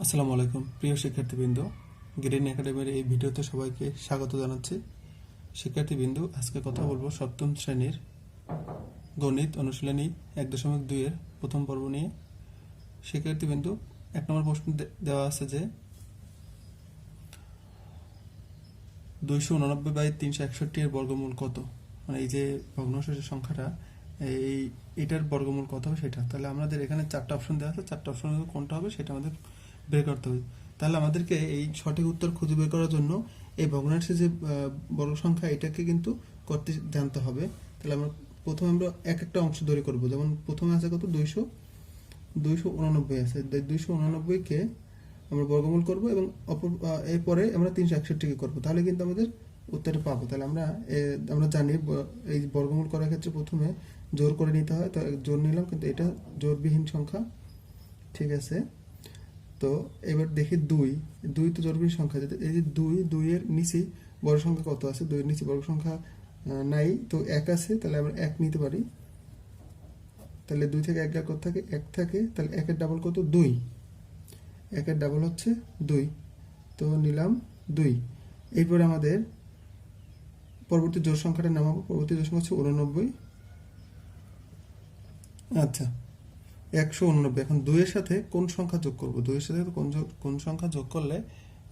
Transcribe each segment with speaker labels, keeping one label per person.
Speaker 1: আসসালামু আলাইকুম প্রিয় শিক্ষার্থীবৃন্দ, গ্রিন একাডেমির এই ভিডিওতে সবাইকে স্বাগত জানাচ্ছি। শিক্ষার্থীবৃন্দ, আজকে কথা বলবো সপ্তম শ্রেণীর গণিত অনুশীলনী 1.2 এর প্রথম পর্ব নিয়ে। শিক্ষার্থীবৃন্দ, 1 নম্বর প্রশ্ন দেওয়া আছে যে 289/361 এর বর্গমূল কত। মানে এই যে ভগ্নাংশের সংখ্যাটা, এটার বর্গমূল কত হবে সেটা। তাহলে আমাদের এখানে 4টা অপশন দেওয়া আছে, 4টা অপশন কোনটা হবে সেটা আমাদের বের করতে হবে। তাহলে আমাদেরকে এই সঠিক উত্তর খুঁজে বের করার জন্য এই ভগ্নাংশের যে বর্গ সংখ্যা এটাকে কিন্তু করতে জানতে হবে। তাহলে প্রথমে আমরা একটা অংশ ধরে করব। যেমন প্রথমে আছে কত, 289 আছে। 289-কে আমরা বর্গমূল করব এবং এরপরে আমরা 361-কে করব। তাহলে কিন্তু আমাদের উত্তরটা পাবো। তাহলে আমরা জানি এই বর্গমূল করার ক্ষেত্রে প্রথমে জোর করে নিতে হয়। তো জোর নিলাম, কিন্তু এটা জোরবিহীন সংখ্যা, ঠিক আছে। তো এবার দেখি দুই তো জোড়বিহীন সংখ্যা। এই যে দুই এর নিচে বড় সংখ্যা কত আছে? 2 এর নিচে বড় সংখ্যা নাই, তো 1 আছে। তাহলে আমরা 1 নিতে পারি। তাহলে 2 থেকে 1 গেলে কত থাকে? 1 থাকে। তাহলে 1 এর ডাবল কত? 2। 1 এর ডাবল হচ্ছে 2, তো নিলাম 2। এরপরে আমাদের পরবর্তী জোড় সংখ্যাটা নামাবো। পরবর্তী জোড় সংখ্যা হচ্ছে 89। আচ্ছা, 189। এখন 2 এর সাথে কোন সংখ্যা যোগ করব? 2 এর সাথে কোন সংখ্যা যোগ করলে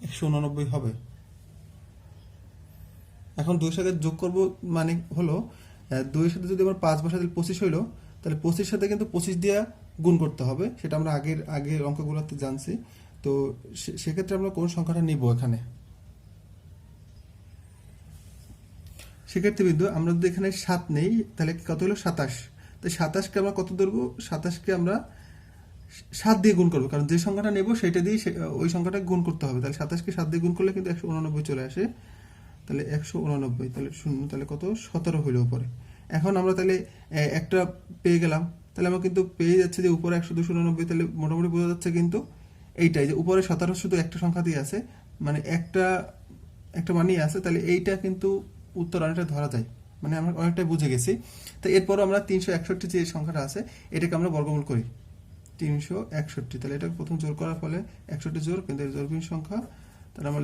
Speaker 1: 189 হবে? এখন 2 এর সাথে যোগ করব, মানে হলো 2 এর সাথে যদি আমরা 5 বসাই তাহলে 25 হইলো। তাহলে 25 সাথে কিন্তু 25 দিয়ে গুণ করতে হবে, সেটা আমরা আগের অঙ্কগুলোতে জানছি। তো সেক্ষেত্রে আমরা কোন সংখ্যাটা নিব এখানে? শিক্ষার্থীবৃন্দ, আমরা যদি এখানে 7 নেই তাহলে কত হলো? 27। তো 27-কে আমরা কত ধরবো? 27-কে আমরা 7 দিয়ে গুণ করবো, কারণ যে সংখ্যাটা নেব সেটা দিয়ে ওই সংখ্যাটা গুণ করতে হবে। তাহলে 27-কে 7 দিয়ে গুণ করলে কিন্তু 189 চলে আসে। তাহলে 189, তাহলে 0, তাহলে কত? 17 হইল উপরে। এখন আমরা তাহলে একটা পেয়ে গেলাম। তাহলে আমরা কিন্তু পেয়ে যাচ্ছে যে উপরে 289। তাহলে মোটামুটি বোঝা যাচ্ছে কিন্তু এইটাই, যে উপরে 17 শুধু একটা সংখ্যা দিয়ে আছে, মানে একটা মানেই আছে। তাহলে এইটা কিন্তু উত্তর অনেকটা ধরা যায়, মানে আমরা অনেকটাই বুঝে গেছি। তো এরপর আমরা 361 যে সংখ্যাটা আছে এটাকে আমরা বর্গমূল করি। 361, তাহলে এটা প্রথম জোর করার ফলে 61 জোর, কিন্তু জোরবিহীন সংখ্যা। তাহলে আমরা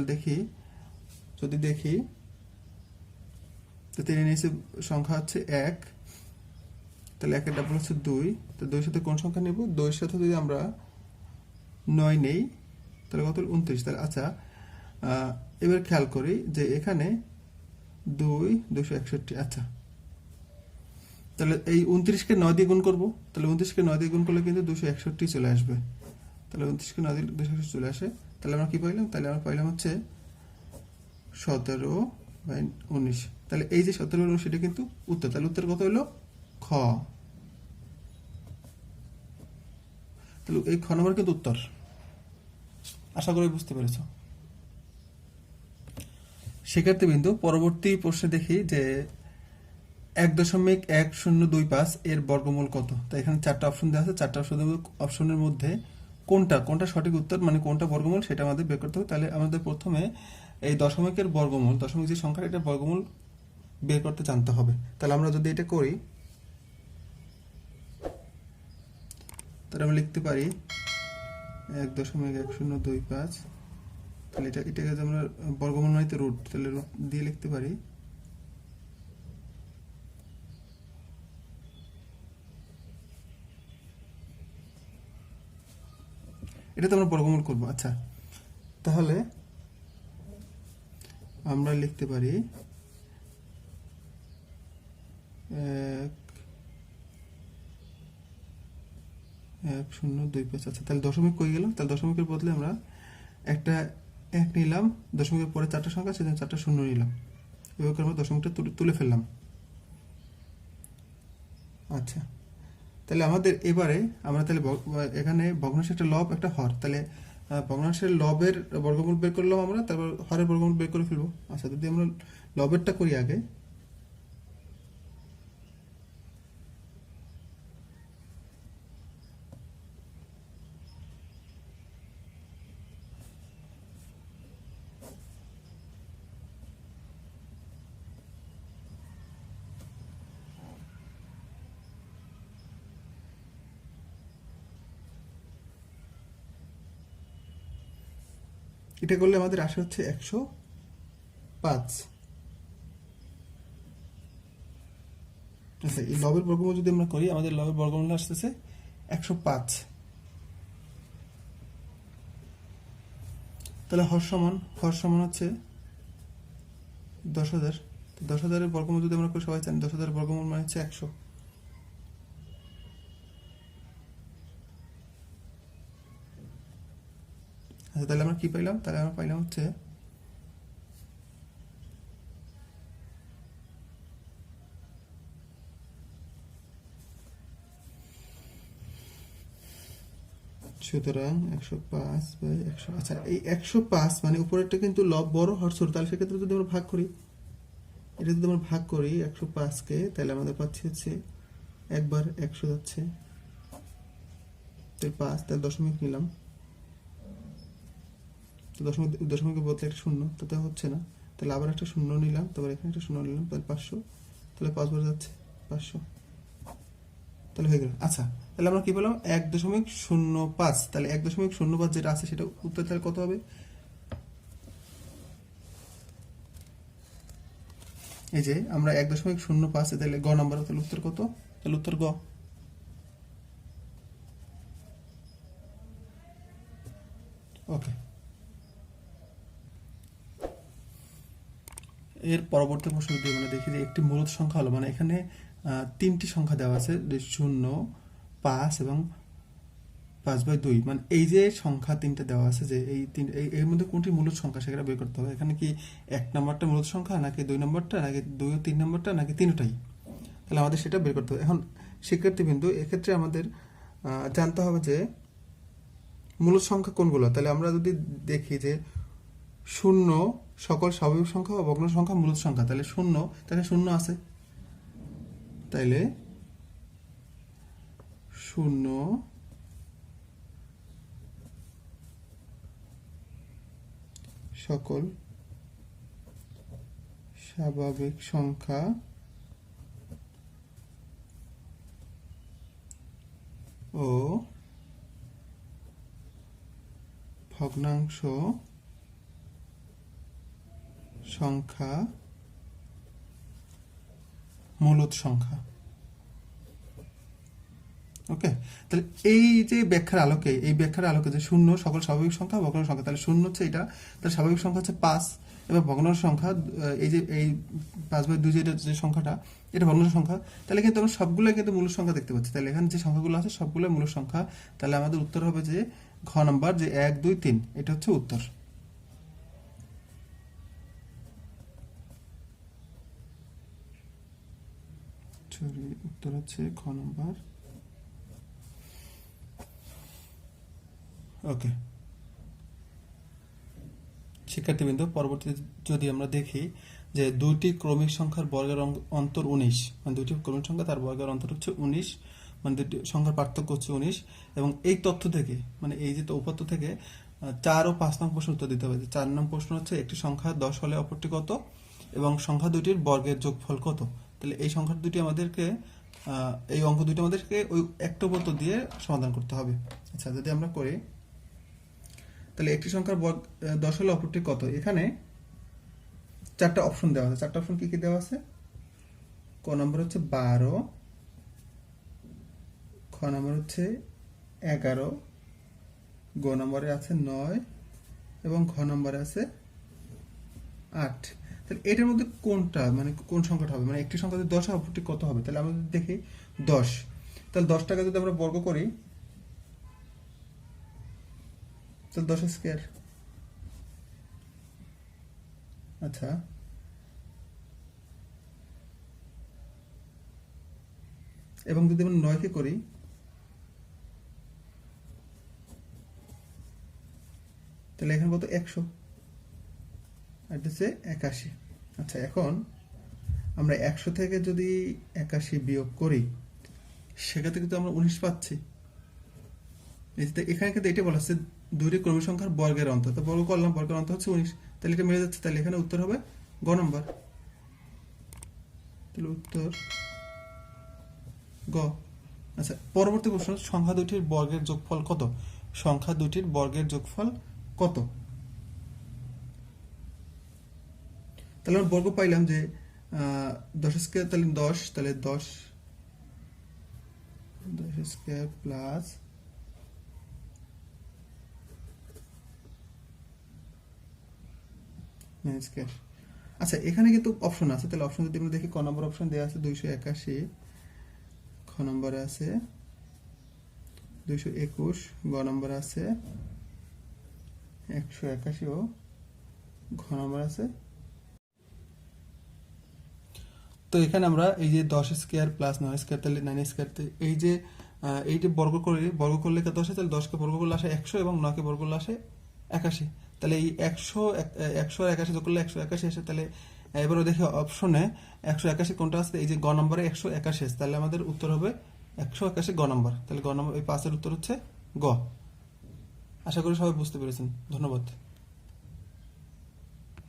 Speaker 1: যদি দেখি তো 3 এর নিচে সংখ্যা হচ্ছে 1, তাহলে 1 এর ডাবল হচ্ছে 2। তো 2 এর সাথে কোন সংখ্যা নেব? 2 এর সাথে যদি আমরা 9 নেই তাহলে কত? 29। তাহলে আচ্ছা, এবার খেয়াল করি যে এখানে 261। আচ্ছা, তাহলে এই 29-কে 9 দিয়ে গুণ করব। তাহলে 29-কে 9 দিয়ে গুণ করলে কিন্তু 261 চলে আসবে। তাহলে 29-কে 9 দিয়ে 261 চলে আসে। তাহলে আমরা কি পাইলাম? তাহলে আমরা পাইলাম হচ্ছে 17/19। তাহলে এই যে 17/19 সেটা কিন্তু উত্তর। তাহলে উত্তর কত হলো? খ। তাহলে এই খ নম্বর কিন্তু উত্তর। আশা করি বুঝতে পেরেছ। শিক্ষার্থীবৃন্দ, পরবর্তী প্রশ্নে দেখি যে 1.1025 এর বর্গমূল কত। তো এখানে 4টা অপশন দেওয়া আছে। 4টা অপশনের মধ্যে কোনটা সঠিক উত্তর, মানে কোনটা বর্গমূল সেটা আমাদের বের করতে হবে। তাহলে আমাদের প্রথমে এই দশমিকের বর্গমূল, দশমিক যে সংখ্যা এটা বর্গমূল বের করতে জানতে হবে। তাহলে আমরা যদি এটা করি তাহলে আমরা লিখতে পারি 1.1025। তাহলে এটাকে যদি আমরা বর্গমূল মানে তো রুট, তাহলে রুট দিয়ে লিখতে পারি। এটা তো আমরা বর্গমূল করবো। আচ্ছা, তাহলে আমরা লিখতে পারি 1.1025। আচ্ছা, তাহলে দশমিক কই গেল? তাহলে দশমিকের বদলে আমরা একটা 1 নিলাম, দশমিকের পরে 4টা সংখ্যা, সেজন্য 4টা শূন্য নিলাম। এভাবে আমরা দশমিকটা তুলে ফেললাম। আচ্ছা, তাহলে আমাদের এবারে আমরা তাহলে এখানে ভগ্নাংশের একটা লব একটা হর, তাহলে ভগ্নাংশের লবের বর্গমূল বের করলাম আমরা, তারপর হরের বর্গমূল বের করে ফেলবো। আচ্ছা, যদি আমরা লবেরটা করি আগে। এটা করলে আমাদের আসে হচ্ছে 105। আচ্ছা, এই লবের বর্গমূল যদি আমরা করি, আমাদের লবের বর্গমূল আসতেছে 105। তাহলে হর সমান হচ্ছে 10,000। 10,000-এর বর্গমূল যদি আমরা করি, সবাই জানি 10,000 বর্গমূল মানে হচ্ছে 100। আচ্ছা, তাহলে আমরা কি পাইলাম? তাহলে আমরা পাইলাম হচ্ছে সুতরাং 105/100। আচ্ছা, এই 105 মানে উপরেরটা কিন্তু লব বড়, হর ছোট। তাহলে সেক্ষেত্রে যদি আমরা ভাগ করি, এটা যদি আমরা ভাগ করি 105-কে, তাহলে আমাদের পাচ্ছি হচ্ছে একবার 100 যাচ্ছে, তাহলে 5, তাহলে দশমিক নিলাম, তো দশমিকের বদলে একটা শূন্য, তাতে হচ্ছে না। তাহলে আবার একটা শূন্য নিলাম, তারপর এখানে একটা শূন্য নিলাম, তাহলে 500, তাহলে 5 বার যাচ্ছে 500, তাহলে হয়ে গেল। আচ্ছা, তাহলে আমরা কি পেলাম? 1.05। তাহলে 1.05 যেটা আছে সেটা উত্তর তাহলে কত হবে? এই যে আমরা 1.05, তাহলে গ নাম্বার, তাহলে উত্তর কত? তাহলে উত্তর গ। ওকে, এর পরবর্তী প্রশ্ন যদি আমরা দেখি যে একটি মূলদ সংখ্যা হলো, মানে এখানে 3টি সংখ্যা দেওয়া আছে, 0, 5 এবং 5/2। মানে এই যে সংখ্যা 3টা দেওয়া আছে, যে এর মধ্যে কোনটি মূলদ সংখ্যা সেটা বের করতে হবে। এখানে কি 1 নম্বরটা মূলদ সংখ্যা, নাকি 2 নম্বরটা, নাকি 2 ও 3 নম্বরটা, নাকি তিনটাই? তাহলে আমাদের সেটা বের করতে হবে। এখন শিক্ষার্থীবৃন্দ, এক্ষেত্রে আমাদের জানতে হবে যে মূলদ সংখ্যা কোনগুলো। তাহলে আমরা যদি দেখি যে 0 সকল স্বাভাবিক সংখ্যা ও ভগ্ন সংখ্যা মূলদ সংখ্যা, তাহলে 0, তাহলে 0 আছে, তাইলে 0 সকল স্বাভাবিক সংখ্যা ও ভগ্নাংশ সংখ্যা মূলদ সংখ্যা। ওকে, তাহলে এই যে ব্যাখ্যার আলোকে, যে 0 সকল স্বাভাবিক সংখ্যা, ভগ্নাংশ সংখ্যা, তাহলে 0 হচ্ছে এটা, তাহলে স্বাভাবিক সংখ্যা হচ্ছে 5, এবার ভগ্নাংশ সংখ্যা এই যে এই 5/2 যে সংখ্যাটা, এটা ভগ্নাংশ সংখ্যা। তাহলে কিন্তু আমরা সবগুলোই কিন্তু মূল সংখ্যা দেখতে পাচ্ছি। তাহলে এখানে যে সংখ্যাগুলো আছে সবগুলো মূল সংখ্যা। তাহলে আমাদের উত্তর হবে যে ঘ নাম্বার, যে 1, 2, 3, এটা হচ্ছে উত্তর। উত্তর হচ্ছে খ নাম্বার। ওকে শিক্ষার্থীবৃন্দ, পরবর্তীতে যদি আমরা দেখি যে দুইটি ক্রমিক সংখ্যার বর্গের অন্তর 19, মানে দুইটি ক্রমিক সংখ্যা তার বর্গের অন্তর হচ্ছে 19, মানে দুটি সংখ্যার পার্থক্য হচ্ছে 19, এবং এই তথ্য থেকে, মানে এই যে উপাত্ত থেকে 4 ও 5 নং প্রশ্ন উত্তর দিতে হবে। 4 নং প্রশ্ন হচ্ছে একটি সংখ্যা 10 হলে অপরটি কত, এবং সংখ্যা দুটির বর্গের যোগফল কত। তাহলে এই সংখ্যা দুটি আমাদেরকে, এই অঙ্ক দুটি আমাদেরকে ওই একটা উপাত্ত দিয়ে সমাধান করতে হবে। আচ্ছা, যদি আমরা করি, তাহলে একটি সংখ্যার বর্গ 10 হলে অপরটি কত। এখানে 4টা অপশন দেওয়া আছে। 4টা অপশন কি কি দেওয়া আছে? ক নম্বর হচ্ছে 12, খ নম্বর হচ্ছে 11, গ নম্বরে আছে 9, এবং ঘ নম্বরে আছে 8। তাহলে এটার মধ্যে কোনটা, মানে কোন সংখ্যাটা হবে? মানে একটি সংখ্যা যদি 10 হয় অপরটি কত হবে? তাহলে আমরা দেখি 10, তাহলে 10টাকে যদি আমরা বর্গ করি, তাহলে 10 স্কয়ার। আচ্ছা, এবং যদি আমরা 9কে করি, তাহলে এখানে কত? 100, আর হচ্ছে 81। আচ্ছা, এখন আমরা 100 থেকে যদি 81 বিয়োগ করি, সেক্ষেত্রে কিন্তু আমরা 19 পাচ্ছি। এখানে কিন্তু এটা বলা হচ্ছে দুইটি ক্রমিক সংখ্যার বর্গের অন্তর, তো বর্গ করলাম, বর্গের অন্তর হচ্ছে 19, তাহলে এটা মিলে যাচ্ছে। তাহলে এখানে উত্তর হবে গ নম্বর। তাহলে উত্তর গ। আচ্ছা, পরবর্তী প্রশ্ন, সংখ্যা দুটির বর্গের যোগফল কত? সংখ্যা দুটির বর্গের যোগফল কত? তাহলে আমরা বর্গ পাইলাম যে 10 স্কয়ার তাহলে 10, তাহলে 10 স্কয়ার প্লাস 9 স্কয়ার। আচ্ছা, এখানে কিন্তু অপশন আছে, তাহলে অপশন যদি আমরা দেখি, ক নম্বর অপশন দেওয়া আছে 281, খ নম্বরে আছে 221, গ নম্বরে আছে 181 ও ঘ নম্বর আছে। তো এখানে আমরা এই যে 10 স্কয়ার প্লাস 9 স্কয়ার তাহলে 9 স্কয়ার, এই যে এইটা বর্গ করলে কত আসে, তাহলে 10 কে বর্গ করলে আসে 100 এবং 9 কে বর্গ করলে আসে 81। তাহলে এই 100 আর 81 যোগ করলে 181 আসে। তাহলে এবারে দেখি অপশনে 181 কোনটা আছে, এই যে গ নম্বরে 181 আছে, তাহলে আমাদের উত্তর হবে 181 গ নম্বর। তাহলে গ নম্বর এই 5 এর উত্তর হচ্ছে গ। আশা করি সবাই বুঝতে পেরেছেন। ধন্যবাদ।